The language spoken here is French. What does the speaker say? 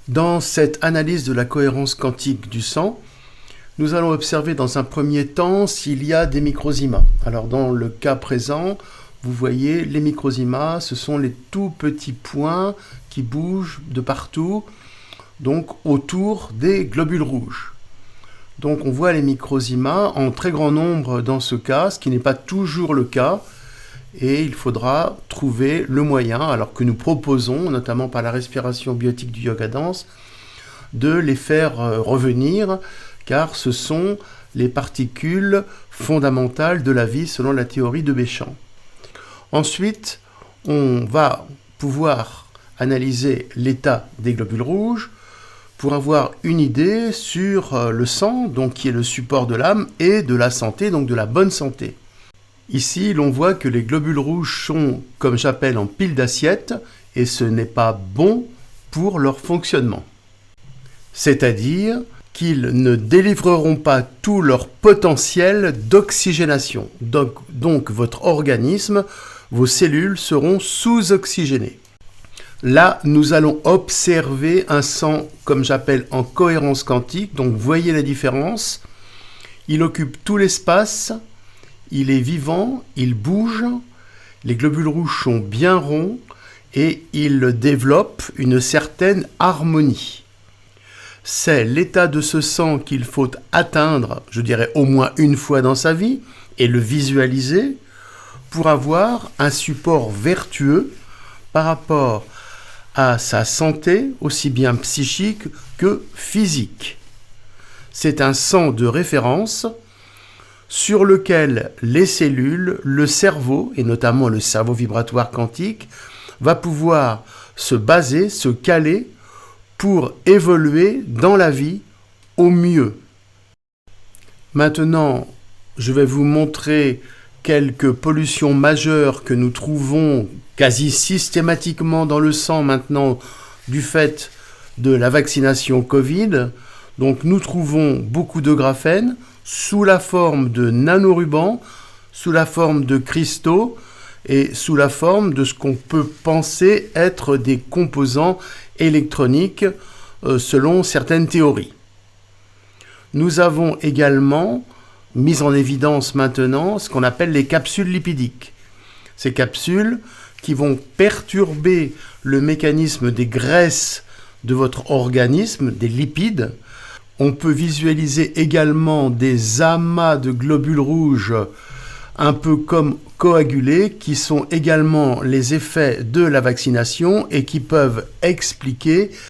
Dans cette analyse de la cohérence quantique du sang, nous allons observer dans un premier temps s'il y a des microzymas. Alors dans le cas présent, vous voyez les microzymas, ce sont les tout petits points qui bougent de partout, donc autour des globules rouges. Donc on voit les microzymas en très grand nombre dans ce cas, ce qui n'est pas toujours le cas, et il faudra trouver le moyen, alors que nous proposons, notamment par la respiration biotique du yoga danse, de les faire revenir, car ce sont les particules fondamentales de la vie selon la théorie de Béchamp. Ensuite, on va pouvoir analyser l'état des globules rouges pour avoir une idée sur le sang, donc qui est le support de l'âme, et de la santé, donc de la bonne santé. Ici, l'on voit que les globules rouges sont, comme j'appelle, en pile d'assiette, et ce n'est pas bon pour leur fonctionnement. C'est-à-dire qu'ils ne délivreront pas tout leur potentiel d'oxygénation. Donc votre organisme, vos cellules seront sous-oxygénées. Là, nous allons observer un sang, comme j'appelle, en cohérence quantique. Donc, voyez la différence. Il occupe tout l'espace, il est vivant, il bouge, les globules rouges sont bien ronds et il développe une certaine harmonie. C'est l'état de ce sang qu'il faut atteindre, je dirais au moins une fois dans sa vie, et le visualiser pour avoir un support vertueux par rapport à sa santé, aussi bien psychique que physique. C'est un sang de référence sur lequel les cellules, le cerveau, et notamment le cerveau vibratoire quantique, va pouvoir se baser, se caler pour évoluer dans la vie au mieux. Maintenant, je vais vous montrer quelques pollutions majeures que nous trouvons quasi systématiquement dans le sang maintenant du fait de la vaccination Covid. Donc nous trouvons beaucoup de graphène sous la forme de nanorubans, sous la forme de cristaux et sous la forme de ce qu'on peut penser être des composants électroniques selon certaines théories. Nous avons également mis en évidence maintenant ce qu'on appelle les capsules lipidiques. Ces capsules qui vont perturber le mécanisme des graisses de votre organisme, des lipides. On peut visualiser également des amas de globules rouges un peu comme coagulés qui sont également les effets de la vaccination et qui peuvent expliquer